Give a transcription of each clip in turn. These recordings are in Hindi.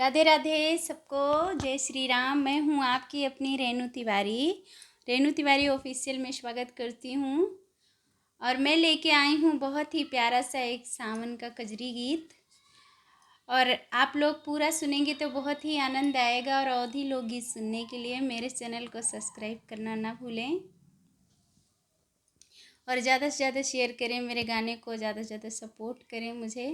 राधे राधे सबको, जय श्री राम। मैं हूँ आपकी अपनी रेणु तिवारी ऑफिशियल में स्वागत करती हूँ। और मैं लेके आई हूँ बहुत ही प्यारा सा एक सावन का कजरी गीत। और आप लोग पूरा सुनेंगे तो बहुत ही आनंद आएगा। और अवधी लोकगीत सुनने के लिए मेरे चैनल को सब्सक्राइब करना ना भूलें और ज़्यादा से ज़्यादा शेयर करें। मेरे गाने को ज़्यादा से ज़्यादा सपोर्ट करें मुझे।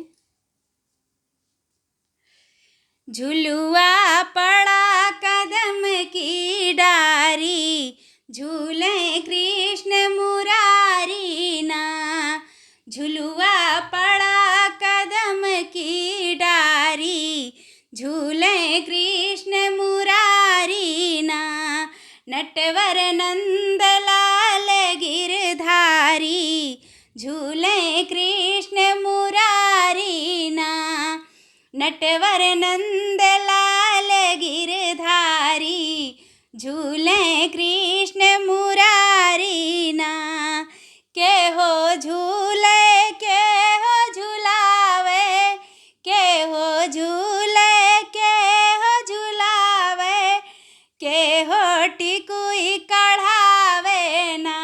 झुलुआ पड़ा कदम की डारी, झूले कृष्ण मुरारी ना। झुलुआ पड़ा कदम की डारी, झूले कृष्ण मुरारी ना। नटवर नंद लाल गिरधारी, झूले कृष्ण मुरारी ना। नटवर नंद लाल गिरधारी, झूले कृष्ण मुरारी ना। के हो झूले के हो झुलावे, के हो झूले के हो झुलावे, के हो टिकुई कढ़ावे ना।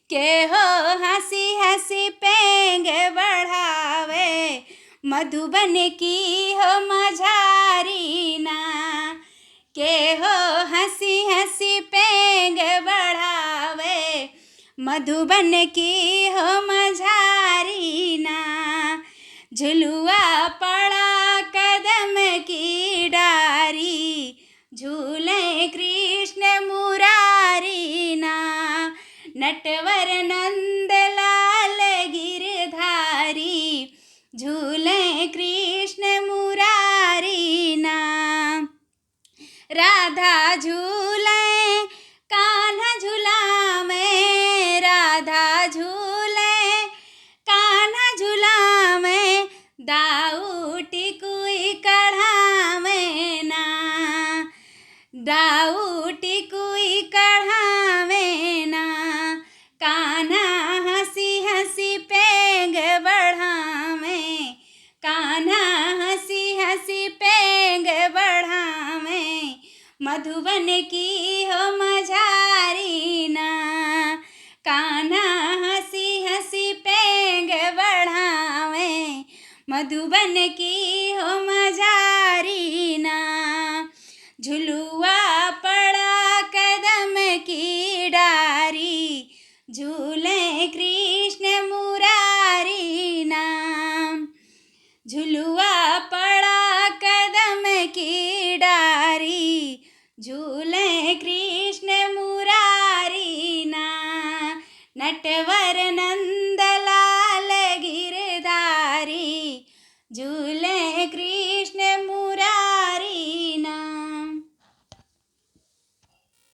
के हो हंसी हंसी पेंग बढ़ावे, मधुबन की हो मझारी ना। के हो हंसी हंसी पेंग बढ़ावे, मधुबन की हो मझारी ना। झुलुआ पड़ा कदम की डारी, झूले कृष्ण मुरारी ना। नटवर नंद लाल गिरधारी, झूले कृष्ण मुरारी ना। राधा झूले कान्हा झुलावे, राधा झूले कान्हा झुलावे, दाऊ टिकुई कढ़ावे ना। दाऊ टिकुई कढ़ावे ना। कान्हा हंसी हंसी पेंग बढ़ावे, कान्हा हंसी हंसी पेंग बढ़ावे, मधुबन की हो मझारी ना। कान्हा हंसी हंसी पेंग बढ़ावे, मधुबन की हो मझारी ना। झुलुआ पड़ा कदम की डारी, झूले कृष्ण मुरारी ना। झुलुआ पड़ा कदम की डारी, झूले